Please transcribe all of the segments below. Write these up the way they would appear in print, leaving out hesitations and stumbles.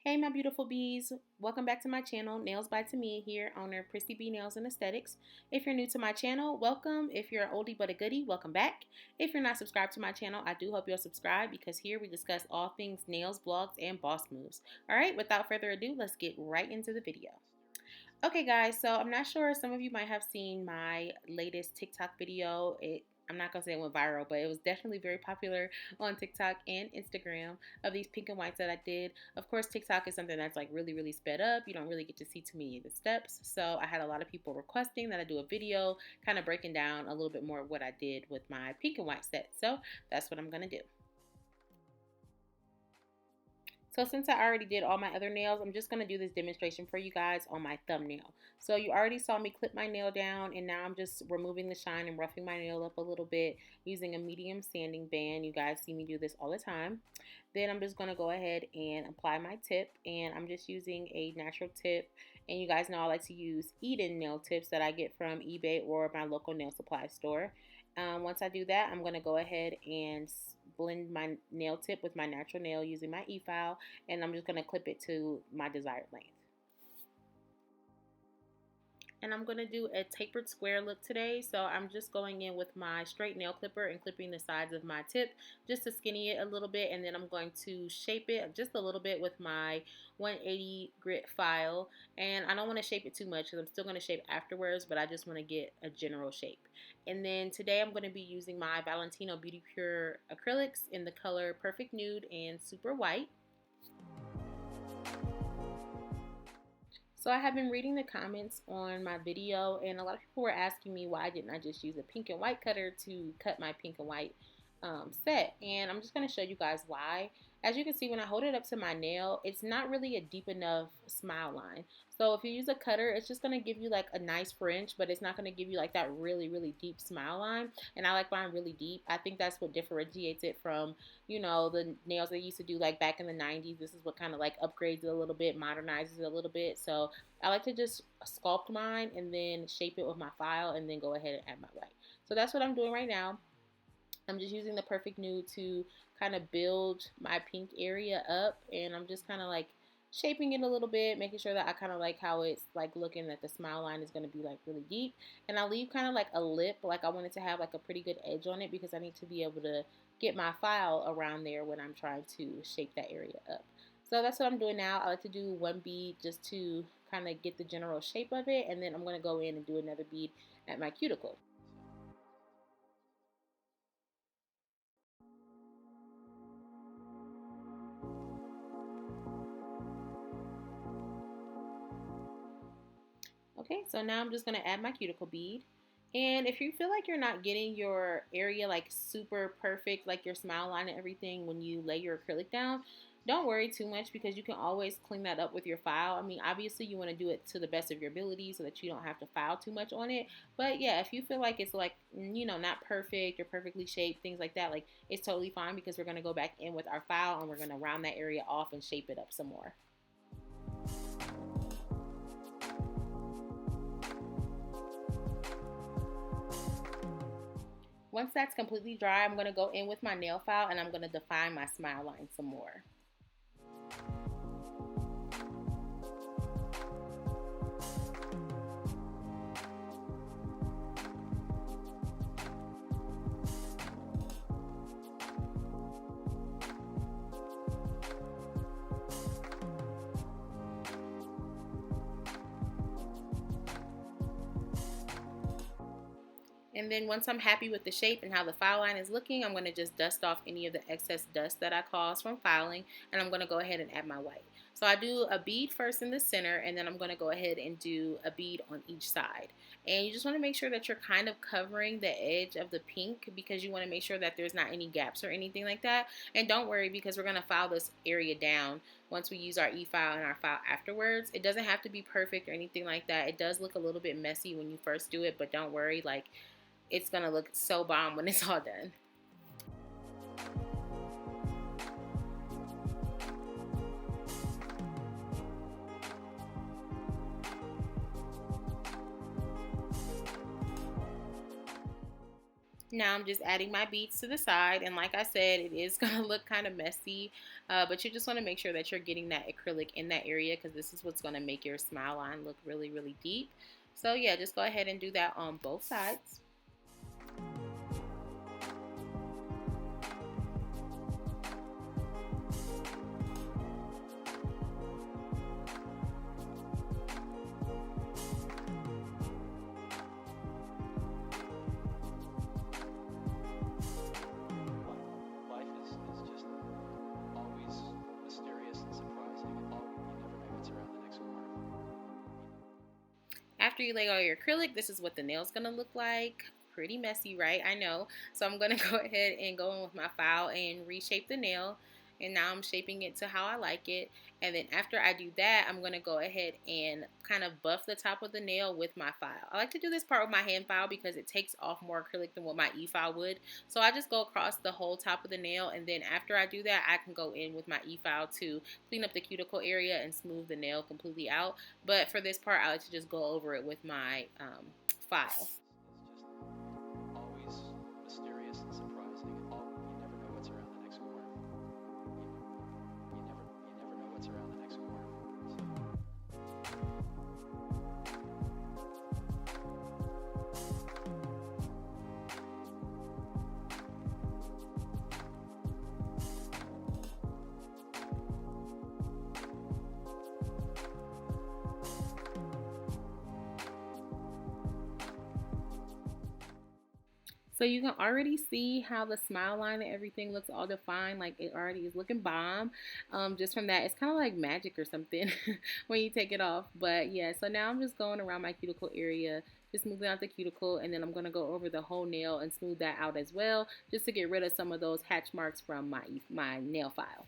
Hey my beautiful bees, welcome back to my channel. Nailsbytimia here, owner of Prissy B Nails and Aesthetics. If you're new to my channel, welcome. If you're an oldie but a goodie, welcome back. If you're not subscribed to my channel, I do hope you'll subscribe because here we discuss all things nails, blogs, and boss moves. Alright, without further ado, let's get right into the video. Okay guys, so I'm not sure, some of you might have seen my latest TikTok video. I'm not going to say it went viral, but it was definitely very popular on TikTok and Instagram of these pink and whites that I did. Of course, TikTok is something that's like really sped up. You don't really get to see too many of the steps. So I had a lot of people requesting that I do a video kind of breaking down a little bit more of what I did with my pink and white set. So that's what I'm going to do. So since I already did all my other nails, I'm just going to do this demonstration for you guys on my thumbnail. So you already saw me clip my nail down, and now I'm just removing the shine and roughing my nail up a little bit using a medium sanding band. You guys see me do this all the time. Then I'm just going to go ahead and apply my tip, and I'm just using a natural tip. And you guys know I like to use Eden nail tips that I get from eBay or my local nail supply store. Once I do that, I'm going to go ahead and blend my nail tip with my natural nail using my e-file, and I'm just going to clip it to my desired length. And I'm going to do a tapered square look today, so I'm just going in with my straight nail clipper and clipping the sides of my tip just to skinny it a little bit, and then I'm going to shape it just a little bit with my 180 grit file. And I don't want to shape it too much because I'm still going to shape afterwards, but I just want to get a general shape. And then today I'm going to be using my Valentino Beauty Pure acrylics in the color Perfect Nude and Super White. So I have been reading the comments on my video, and a lot of people were asking me why didn't I just use a pink and white cutter to cut my pink and white set. And I'm just going to show you guys why. As you can see, when I hold it up to my nail, it's not really a deep enough smile line. So if you use a cutter, it's just going to give you like a nice fringe, but it's not going to give you like that really deep smile line. And I like mine really deep. I think that's what differentiates it from, you know, the nails they used to do like back in the 90s. This is what kind of like upgrades it a little bit, modernizes it a little bit. So I like to just sculpt mine and then shape it with my file and then go ahead and add my white. So that's what I'm doing right now. I'm just using the Perfect Nude to kind of build my pink area up, and I'm just kind of like shaping it a little bit, making sure that I kind of like how it's like looking, that the smile line is going to be like really deep. And I leave kind of like a lip, like I want it to have like a pretty good edge on it because I need to be able to get my file around there when I'm trying to shape that area up. So that's what I'm doing now. I like to do one bead just to kind of get the general shape of it, and then I'm going to go in and do another bead at my cuticle. Okay, so now I'm just going to add my cuticle bead. And if you feel like you're not getting your area like super perfect, like your smile line and everything when you lay your acrylic down, don't worry too much because you can always clean that up with your file. I mean, obviously you want to do it to the best of your ability so that you don't have to file too much on it. But yeah, if you feel like it's like, you know, not perfect or perfectly shaped, things like that, like it's totally fine because we're going to go back in with our file and we're going to round that area off and shape it up some more. Once that's completely dry, I'm going to go in with my nail file and I'm going to define my smile line some more. And then once I'm happy with the shape and how the file line is looking, I'm going to just dust off any of the excess dust that I caused from filing, and I'm going to go ahead and add my white. So I do a bead first in the center, and then I'm going to go ahead and do a bead on each side. And you just want to make sure that you're kind of covering the edge of the pink because you want to make sure that there's not any gaps or anything like that. And don't worry because we're going to file this area down once we use our e-file and our file afterwards. It doesn't have to be perfect or anything like that. It does look a little bit messy when you first do it, but don't worry, like it's going to look so bomb when it's all done. Now I'm just adding my beads to the side, and like I said, it is going to look kind of messy, but you just want to make sure that you're getting that acrylic in that area, because this is what's going to make your smile line look really, really deep. So yeah, just go ahead and do that on both sides. After you lay all your acrylic, this is what the nail's gonna look like. Pretty messy, right? I know. So I'm gonna go ahead and go in with my file and reshape the nail. And now I'm shaping it to how I like it. And then after I do that, I'm gonna go ahead and kind of buff the top of the nail with my file. I like to do this part with my hand file because it takes off more acrylic than what my e-file would. So I just go across the whole top of the nail, and then after I do that, I can go in with my e-file to clean up the cuticle area and smooth the nail completely out. But for this part, I like to just go over it with my file. So you can already see how the smile line and everything looks all defined. Like it already is looking bomb. Just from that, it's kind of like magic or something when you take it off. But yeah, so now I'm just going around my cuticle area, just smoothing out the cuticle, and then I'm going to go over the whole nail and smooth that out as well, just to get rid of some of those hatch marks from my nail file.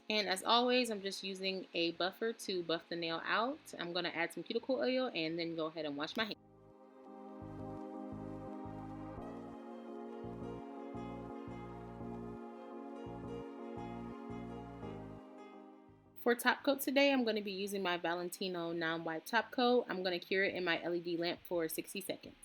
And as always, I'm just using a buffer to buff the nail out. I'm going to add some cuticle oil and then go ahead and wash my hands. For top coat today, I'm going to be using my Valentino non-wipe top coat. I'm going to cure it in my LED lamp for 60 seconds.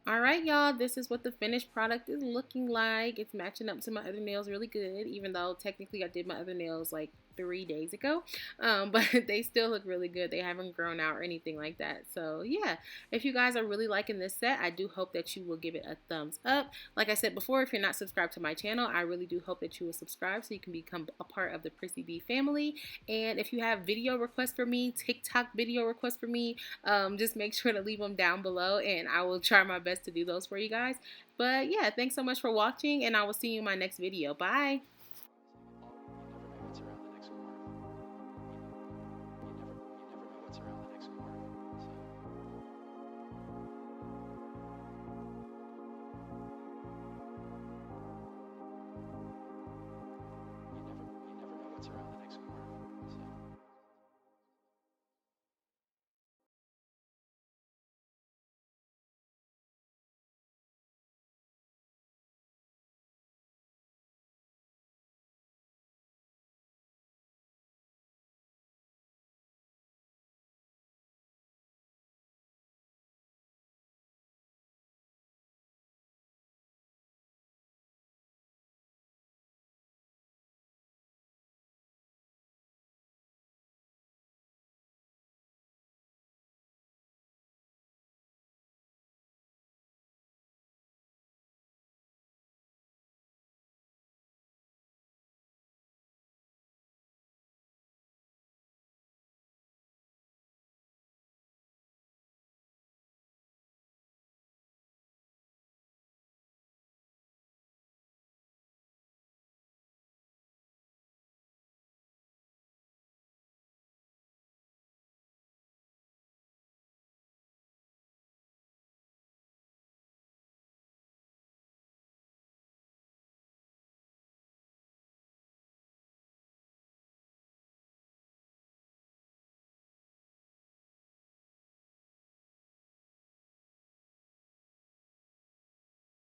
Alright y'all, this is what the finished product is looking like. It's matching up to my other nails really good, even though technically I did my other nails like 3 days ago, but they still look really good. They haven't grown out or anything like that. So yeah, if you guys are really liking this set, I do hope that you will give it a thumbs up. Like I said before, if you're not subscribed to my channel, I really do hope that you will subscribe so you can become a part of the Prissy B family. And if you have video requests for me, TikTok video requests for me, just make sure to leave them down below, and I will try my best to do those for you guys. But yeah, thanks so much for watching, and I will see you in my next video. Bye.